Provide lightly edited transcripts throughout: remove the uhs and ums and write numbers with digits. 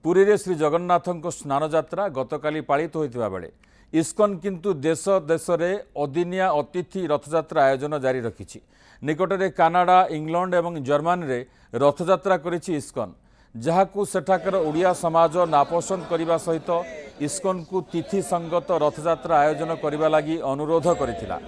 पुरी रे श्री जगन्नाथ स्नान यात्रा गतकाली पालित होता बेले इस्कन किंतु देश देश में अदिनिया अतिथि रथयात्रा आयोजन जारी रखी। निकटरे कानाडा इंग्लैंड और जर्मनी रे रथयात्रा करिछि इस्कन, जहाकू सेठाकर ओडिया समाज नापसंद करने सहित इस्कन को तिथि संगत रथयात्रा आयोजन करने लगी अनुरोध करथिला।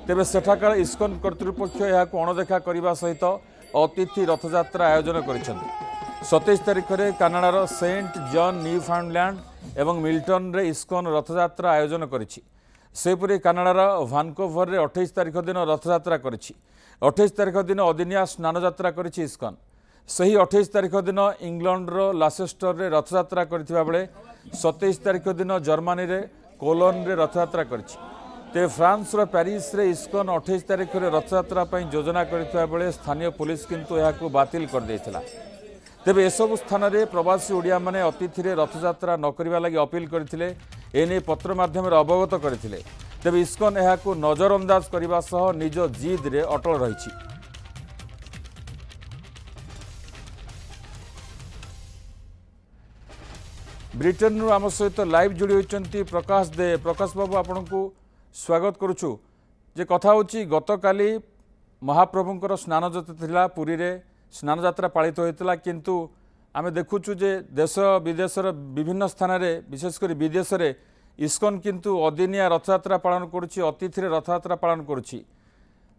तेबे सेठाकर इस्कन कर्तृपक्ष यहाकू अणदेखा करने सहित अतिथि रथयात्रा आयोजन करिसेंति। 27 तारिख में कानाडार सेंट जॉन न्यूफाउंडलैंड एवं मिल्टन रे इस्कन रथयात्रा आयोजन करिछि। सेपरि कानाडार भानकोवर रे 28 तारिख दिन रथयात्रा करिछि। 28 तारिख दिन अदिनिया स्नान यात्रा करिछि इस्कन। सही 28 तारिख दिन इंग्लैंड रो लासेस्टर रे रथयात्रा करथिबा बेले 27 तारिख दिन जर्मनी रे कोलोन रे रथयात्रा करिछि। ते फ्रांस रो पेरिस रे इस्कन 28 तारिख रे रथयात्रा पई योजना करथिबा बेले स्थानीय पुलिस किंतु याकू बातिल कर दैथिला। तेबे एसबु स्थान में प्रवासी ओडिया माने अतिथि रे रथयात्रा न करबा लागि अपील करथिले। एने पत्र माध्यम अवगत करथिले। तेबे इस्कन एहाकू नजरअंदाज करबा सह निज जिद रे अटल रहिछि। ब्रिटेन रु आम सहित लाइव जोड़ी होइचंती प्रकाश दे। प्रकाश बाबू आपनकू स्वागत करूछु। जे कथा होची गतकाली महाप्रभुंकर स्नान यात्रा थिला, पुरी रे स्नान यात्रा पालित होता, किंतु आमे देखुचु जे देश विदेशर विभिन्न स्थान में विशेषकर विदेश में इस्कन किंतु अदिनिया रथयात्रा पालन करुछि, अतिथि रे रथयात्रा पालन करुछि।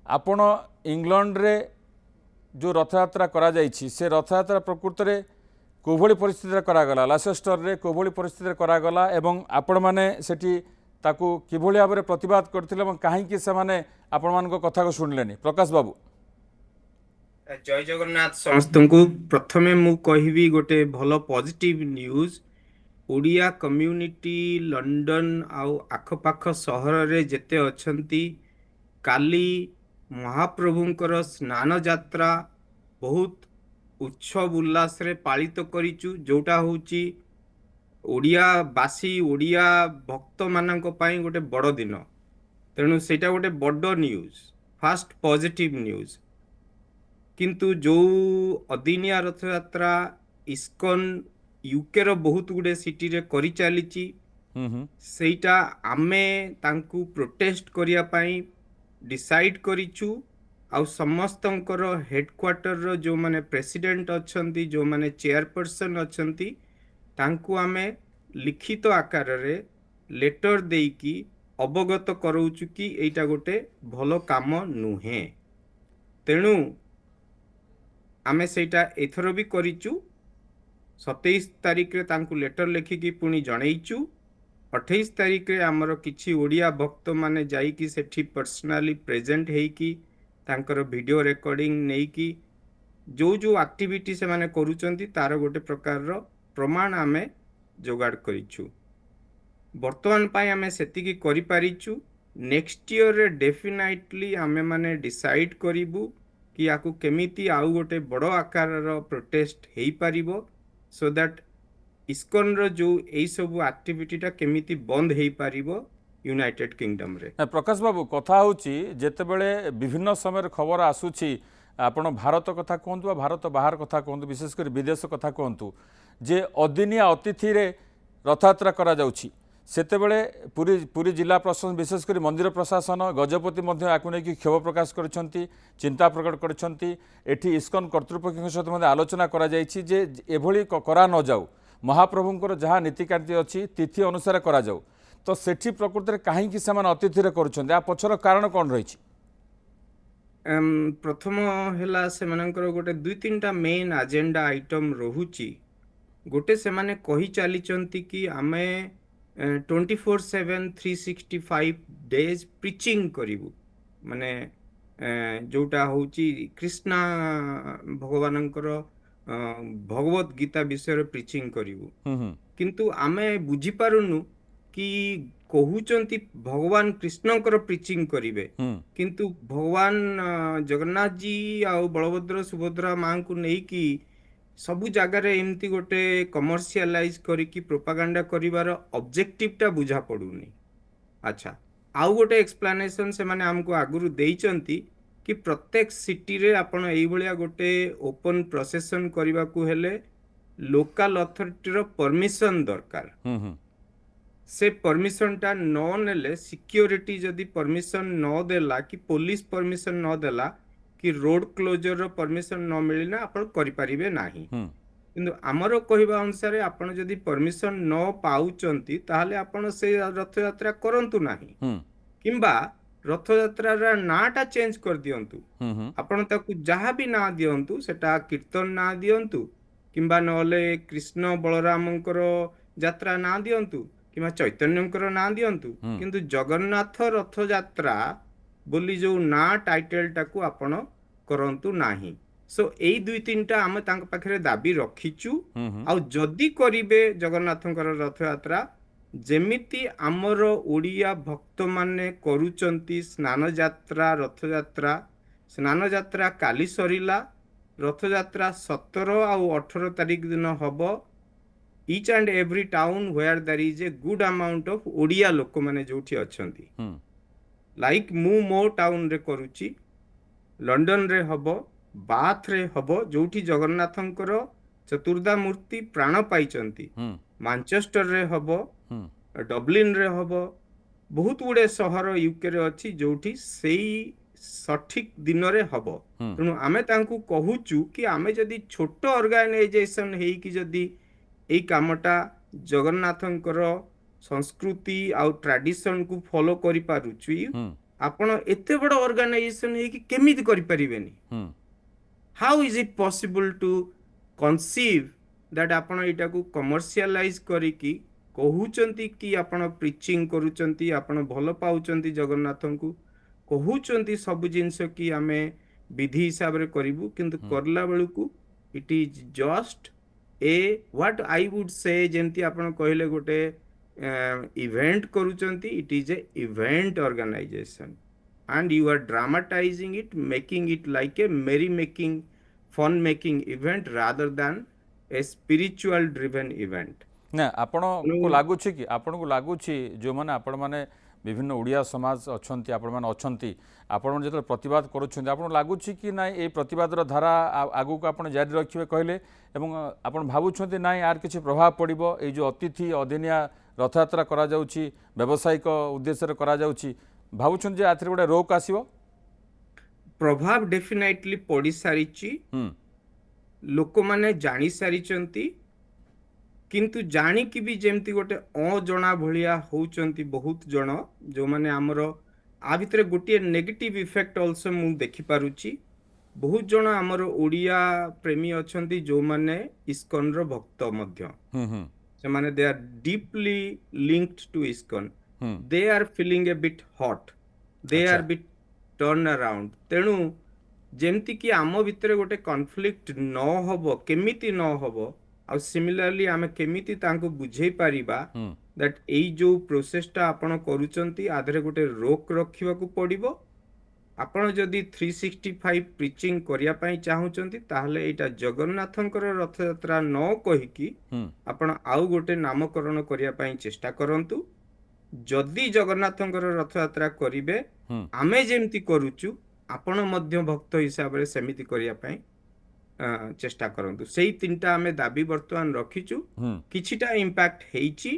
आपण इंग्लैंड रे जो रथयात्रा करा जाइछि से रथयात्रा प्रकृत में कोभली परिस्थिति करागला, लासेस्टर रे कोभली परिस्थिति करागला एवं आपण माने सेठी ताकू किभली भाव में प्रतिवाद करथिले एवं काहेकि से माने आपण मान कथा को सुनलेनी। प्रकाश बाबू जय जगन्नाथ समस्त को प्रथमे मु कहबी गोटे भल positive news. Odia community London आउ आखपाख सहर रे जेते अछंती काली महाप्रभुंकर स्नान यात्रा बहुत उत्सव उल्लास रे पालित करिचु, जोटा होची ओडिया बासी ओडिया भक्त मानक पई गोटे बड़ दिन। तेणु सेटा गोटे बड़ न्यूज, फास्ट पॉजिटिव न्यूज। किंतु जो अदिनिया रथयात्रा इस्कन यूके रो बहुत गुडे सिटी रे करि चलीची, सेटा आमे तांकू प्रोटेस्ट करिया पई डिसाइड करिचु। आउ समस्तंकर हेडक्वार्टर रो जो माने प्रेसिडेंट अछंती, जो माने चेयरपर्सन अछंती, तांकू आमे लिखित आकार रे लेटर देकी अवगत करौचु कि एटा गोटे भलो काम नुहे। तेणु आमे सेटा एथरो भी करिचु। 27 तारिख रे तांकू लेटर लिखिकी पुणी जनईचु। 28 तारिख रे आमर किछि ओडिया भक्त माने जाईकी सेठी पर्सनाली प्रेजेंट हेकी तांकर वीडियो रिकॉर्डिंग नेकी जो जो एक्टिविटी से माने करूचंती तार गोटे प्रकार रो प्रमाण आमे जोगाड़ करिचु। वर्तमान पाई आमे सेतिकी करि पारिचु। नेक्स्ट ईयर रे डेफिनेटली आमे माने डिसाइड करिबु कि आकु केमिति आउ गोटे बड़ आकार रो प्रोटेस्ट हेई पारिबो, सो दैट इस्कन रो जो एई सब एक्टिविटीटा केमिति बंद हेई पारिबो यूनाइटेड किंगडम रे। प्रकाश बाबू कथा होची जेतेबेले विभिन्न समय खबर आसुची, आपण भारत कथा कहतु भारत बाहर कथा कहतु, विशेषकर विदेश कथा कहतु, जे अदिनिया अतिथि रे रथयात्रा करा जाउची, सेतेबेले पुरी पुरी जिला प्रशासन विशेषकर मंदिर प्रशासन गजपति याकू नहीं क्षोभ प्रकाश करछंती, चिंता प्रकट करछंती। एठी इस्कन कर्तृपक्ष सहित आलोचना करा जायछि जे एभली करा न जाऊ, महाप्रभुंकर जहाँ नीतिकांति अच्छी तिथि अनुसार करा जाऊ। तो सेठी प्रकृति में कहीं से अतिथि रे करुछंती, आ पछर कारण कौन रही? प्रथम हैला से मानकर गोटे 2-3टा मेन एजेंडा आइटम रहुची। गोटे से माने कही चलीचंती कि आमे 24/7 365 डेज प्रीचिंग करिवु, माने जोटा होची कृष्णा भगवानंकर भगवत गीता विषय प्रीचिंग करिवु। किंतु आमे बुझी पारुनु कि कहूचंती भगवान कृष्णकर प्रीचिंग करिवे, किंतु भगवान जगन्नाथ जी आ बलभद्र सुभद्रा मां को नहीं कि सबु जगार एमती गोटे कमर्शियलाइज करिकी प्रोपागांडा करिवार ऑब्जेक्टिवटा बुझा पड़ुनी। अच्छा, आउ गोटे एक्सप्लेनेशन से माने हमको आगुरु देइचंती कि प्रत्येक सिटी रे आपण एई भलिया गोटे ओपन प्रोसेसन करबा को हेले लोकल अथॉरिटी परमिशन दरकार से परमिशन टा न नेले सिक्योरिटी जदि परमिशन न देला कि पुलिस परमिशन न देला कि रोड क्लोजर परमिशन न मिलना आपण करि परिबे नाही किंतु आमर कहवा अनुसार आपण जदि परमिशन न पाउचंती ताहले आपण से रथ यात्रा करंतु नाही किंबा रथ यात्रा नाटा चेंज कर दियंतु आपण ताकू जहाँ भी ना दियंतु सेटा कीर्तन ना दियंतु किंबा नले कृष्ण बलरामंकर यात्रा ना दियंतु किंबा चैतन्यंकर ना दियंतु किंतु जगन्नाथ रथ यात्रा बोली जो ना टाइटल टाकू आपण करंतु नाही सो एई दुई तीनटा आम तांक पाखरे दाबी रखिचु आ जदि करिवे जगन्नाथंकर रथ यात्रा जेमिति आमर ओडिया भक्त माने करूचंती स्नान यात्रा रथ यात्रा स्नान यात्रा काली सरिला रथ यात्रा 17 आ 18 तारिख दिन हबो each and every town where there is a good amount of Odia लोक माने जोठी अछंती लाइक मु मो टाउन रे करूची लंडन रे हबो बाथ रे हबो जोठी जगन्नाथंकर चतुर्धा मूर्ति प्राण पाइचंती मैनचेस्टर रे हबो डब्लिन रे हबो बहुत गुड़े सहर यूके रे अछि जोठी सेई सठिक दिन रे हबो तेणु आमे तांकू कहूचु कि आमे जदि छोट ऑर्गेनाइजेशन हेई कि जदि एई कामटा जगन्नाथंकर संस्कृति आउ ट्रेडिशन को फॉलो करि पारुची आपण एते बड़ ऑर्गेनाइजेशन हे कि केमिति करि परिबेनी how is it possible to conceive that आपण एटा को कमर्शियलाइज करी कि कहूचंती कि आपण प्रीचिंग करूचंती आपण भलो पाउचंती जगन्नाथन को कहूचंती सब जिंस कि आमे विधि हिसाब रे करिवु किंतु करला बेलु को it is just a what I would say जेंती आपण कहले गोटे इवेंट करूचंती it is a event organisation and you are dramatizing it making it like a merry making fun making event rather than a spiritual driven event ना आपण को लागुछि कि आपण को लागुछि जो माने आपण माने विभिन्न ओडिया समाज अछंती आपण माने अछंती आपण जेत प्रतिवाद करूछंती आपण लागुछि कि ना ए प्रतिवादर धारा आगु को आपण जारी रखिबे कहले एवं आपण भाबुछंती ना यार किछि प्रभाव पड़िबो ए जो अतिथि अदिनिया रथयात्रा करा जाउछि व्यावसायिक उद्देश्य रे करा जाउछि भावुछन जे आथरे गोटे रोक आसीबो प्रभाव डेफिनेटली पड़ी सारिची लोक माने जानी सारिचंती किंतु जानी कि भी जेमती गोटे अजना भलिया होउचंती बहुत जण जो माने हमरो आ भितरे गोटे नेगेटिव इफेक्ट आल्सो मु देखि पारुची बहुत जण हमरो ओडिया प्रेमी अछंती जो माने इस्कन रो भक्त मध्य से माने they are deeply linked to ISKCON they are feeling a bit hot they are bit turn around तेणु जेमती कि आम भितर गोटे कॉन्फ्लिक्ट न होबो केमिति न होबो आ सिमिलरली आमे केमिति तांको बुझेई परिबा दैट एई जो प्रोसेस टा आपण करूचंती आधरे गोटे रोक रखिबा को पड़िबो आपण जदि 365 प्रीचिंग करिया पई चाहुचंती ताहले एटा जगन्नाथंकर रथ यात्रा न कहिकी आपण आउ गोटे नामकरण करिया पई चेष्टा करंतु जदि जगन्नाथंकर रथ यात्रा करिवे आमे जेमती करूचु आपण मध्य भक्त हिसाब रे सेमिति करिया पई चेष्टा करंतु सेही तीनटा आमे दाबी वर्तमान रखिचु किछिटा इंपैक्ट हेइची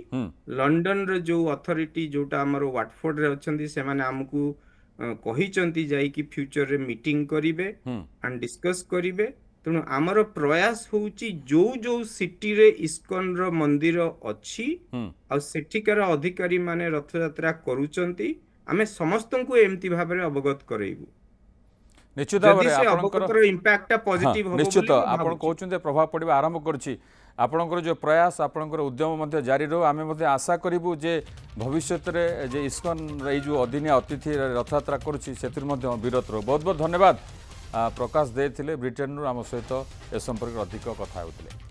लंडन रे जो अथॉरिटी जोटा हमर वाटफोर्ड रे अछंती से माने हमकु कहिचंती जाई कि फ्यूचर रे मीटिंग करिवे एंड डिस्कस करिवे तेणु आमर प्रयास होउची जो जो सिटी रे इस्कन रो मंदिर अछि आ सेठिकार अधिकारी माने रथ यात्रा करूचंती आमे समस्त को एमती भाबरे अवगत करैबु निश्चित भाव में आपनकर इंपैक्ट पॉजिटिव हो निश्चित आपण कहउचंते प्रभाव पड़िबा आरंभ करछि आपनकर जो प्रयास आपनकर उद्यम मध्य जारी रहो आमे मध्य आशा करिबु जे भविष्यत रे जे इस्कन रे जो अदिनिया अतिथि रथ यात्रा करूछि सेतिर मध्य विरत रहो बहुत बहुत धन्यवाद प्रकाश देथिले ब्रिटेन रु आम सहित ए संपर्क अधिक कथा होतिले।